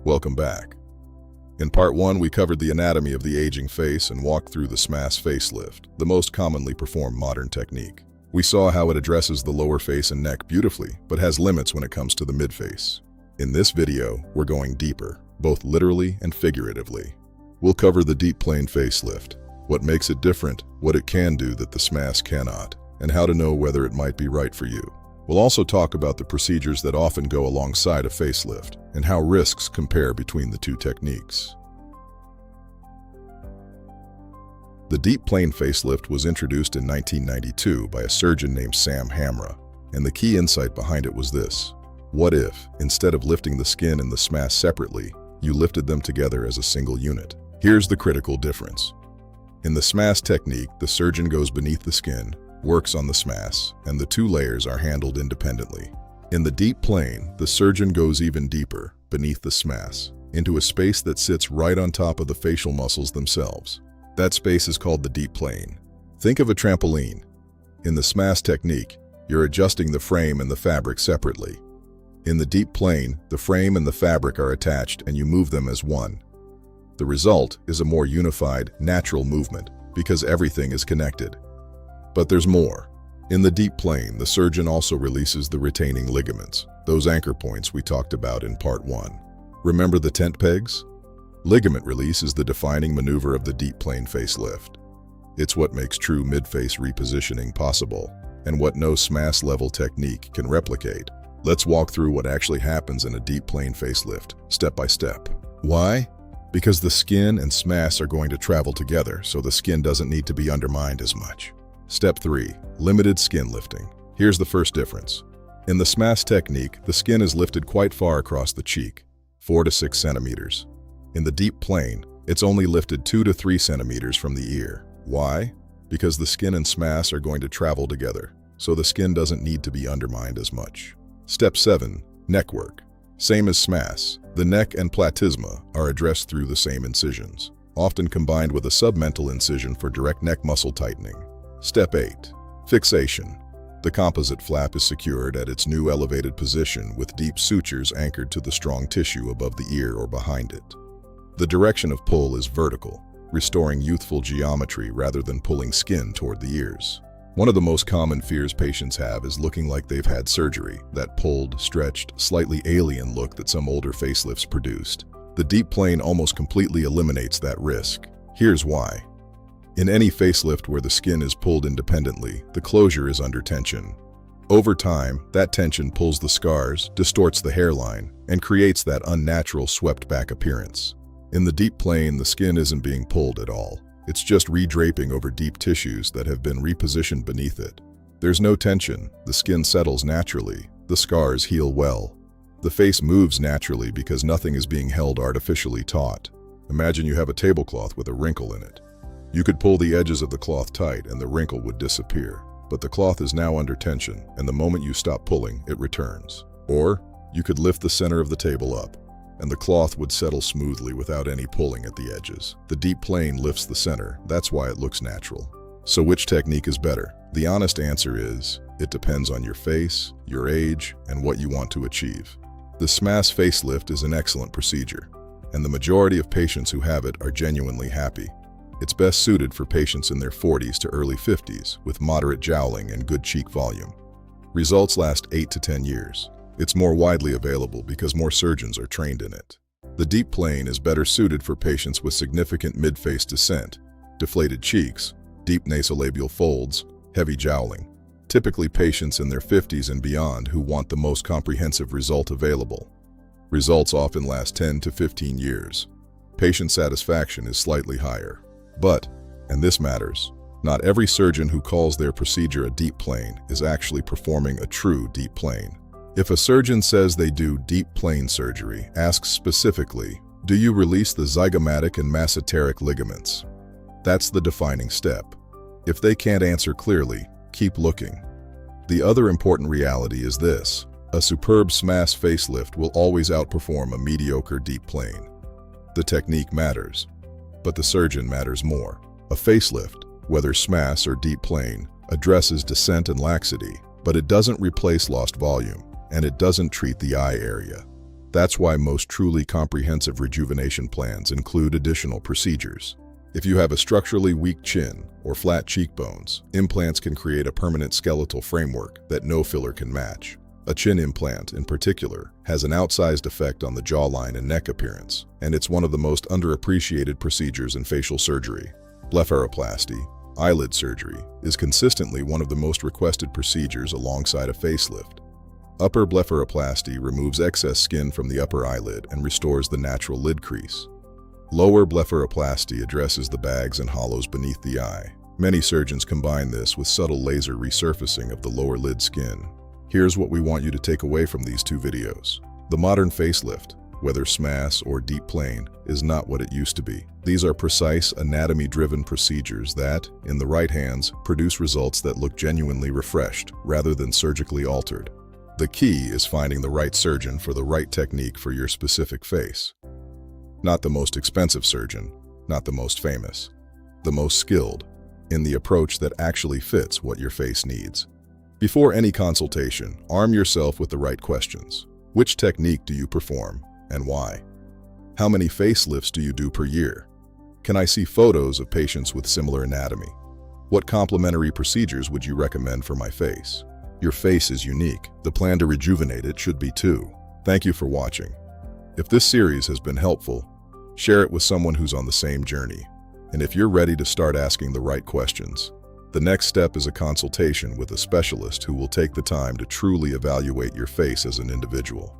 Welcome back. In part 1, we covered the anatomy of the aging face and walked through the SMAS facelift, the most commonly performed modern technique. We saw how it addresses the lower face and neck beautifully, but has limits when it comes to the mid-face. In this video, we're going deeper, both literally and figuratively. We'll cover the Deep Plane Facelift, what makes it different, what it can do that the SMAS cannot, and how to know whether it might be right for you. We'll also talk about the procedures that often go alongside a facelift and how risks compare between the two techniques. The Deep Plane Facelift was introduced in 1992 by a surgeon named Sam Hamra, and the key insight behind it was this. What if, instead of lifting the skin and the SMAS separately, you lifted them together as a single unit? Here's the critical difference. In the SMAS technique, the surgeon goes beneath the skin, works on the SMAS, and the two layers are handled independently. In the Deep Plane, the surgeon goes even deeper, beneath the SMAS, into a space that sits right on top of the facial muscles themselves. That space is called the Deep Plane. Think of a trampoline. In the SMAS technique, you're adjusting the frame and the fabric separately. In the Deep Plane, the frame and the fabric are attached and you move them as one. The result is a more unified, natural movement because everything is connected. But there's more. In the Deep Plane, the surgeon also releases the retaining ligaments, those anchor points we talked about in part 1. Remember the tent pegs? Ligament release is the defining maneuver of the Deep Plane Facelift. It's what makes true mid-face repositioning possible, and what no SMAS-level technique can replicate. Let's walk through what actually happens in a Deep Plane Facelift, step by step. Why? Because the skin and SMAS are going to travel together, so the skin doesn't need to be undermined as much. Step 3. Limited skin lifting. Here's the first difference. In the SMAS technique, the skin is lifted quite far across the cheek, 4 to 6 centimeters. In the Deep Plane, it's only lifted 2 to 3 centimeters from the ear. Why? Because the skin and SMAS are going to travel together, so the skin doesn't need to be undermined as much. Step 7. Neck work. Same as SMAS, the neck and platysma are addressed through the same incisions, often combined with a submental incision for direct neck muscle tightening. Step 8. Fixation. The composite flap is secured at its new elevated position with deep sutures anchored to the strong tissue above the ear or behind it. The direction of pull is vertical, restoring youthful geometry rather than pulling skin toward the ears. One of the most common fears patients have is looking like they've had surgery, that pulled, stretched, slightly alien look that some older facelifts produced. The Deep Plane almost completely eliminates that risk. Here's why. In any facelift where the skin is pulled independently, the closure is under tension. Over time, that tension pulls the scars, distorts the hairline, and creates that unnatural swept-back appearance. In the Deep Plane, the skin isn't being pulled at all. It's just redraping over deep tissues that have been repositioned beneath it. There's no tension, the skin settles naturally, the scars heal well. The face moves naturally because nothing is being held artificially taut. Imagine you have a tablecloth with a wrinkle in it. You could pull the edges of the cloth tight and the wrinkle would disappear, but the cloth is now under tension, and the moment you stop pulling, it returns. Or, you could lift the center of the table up, and the cloth would settle smoothly without any pulling at the edges. The Deep Plane lifts the center, that's why it looks natural. So which technique is better? The honest answer is, it depends on your face, your age, and what you want to achieve. The SMAS facelift is an excellent procedure, and the majority of patients who have it are genuinely happy. It's best suited for patients in their 40s to early 50s with moderate jowling and good cheek volume. Results last 8 to 10 years. It's more widely available because more surgeons are trained in it. The Deep Plane is better suited for patients with significant mid-face descent, deflated cheeks, deep nasolabial folds, heavy jowling. Typically patients in their 50s and beyond who want the most comprehensive result available. Results often last 10 to 15 years. Patient satisfaction is slightly higher. But, and this matters, not every surgeon who calls their procedure a Deep Plane is actually performing a true Deep Plane. If a surgeon says they do Deep Plane surgery, ask specifically, do you release the zygomatic and masseteric ligaments? That's the defining step. If they can't answer clearly, keep looking. The other important reality is this: a superb SMAS facelift will always outperform a mediocre Deep Plane. The technique matters, but the surgeon matters more. A facelift, whether SMAS or Deep Plane, addresses descent and laxity, but it doesn't replace lost volume, and it doesn't treat the eye area. That's why most truly comprehensive rejuvenation plans include additional procedures. If you have a structurally weak chin or flat cheekbones, implants can create a permanent skeletal framework that no filler can match. A chin implant, in particular, has an outsized effect on the jawline and neck appearance, and it's one of the most underappreciated procedures in facial surgery. Blepharoplasty, eyelid surgery, is consistently one of the most requested procedures alongside a facelift. Upper blepharoplasty removes excess skin from the upper eyelid and restores the natural lid crease. Lower blepharoplasty addresses the bags and hollows beneath the eye. Many surgeons combine this with subtle laser resurfacing of the lower lid skin. Here's what we want you to take away from these two videos. The modern facelift, whether SMAS or Deep Plane, is not what it used to be. These are precise, anatomy-driven procedures that, in the right hands, produce results that look genuinely refreshed rather than surgically altered. The key is finding the right surgeon for the right technique for your specific face. Not the most expensive surgeon, not the most famous, the most skilled, in the approach that actually fits what your face needs. Before any consultation, arm yourself with the right questions. Which technique do you perform, and why? How many facelifts do you do per year? Can I see photos of patients with similar anatomy? What complementary procedures would you recommend for my face? Your face is unique. The plan to rejuvenate it should be too. Thank you for watching. If this series has been helpful, share it with someone who's on the same journey. And if you're ready to start asking the right questions, the next step is a consultation with a specialist who will take the time to truly evaluate your face as an individual.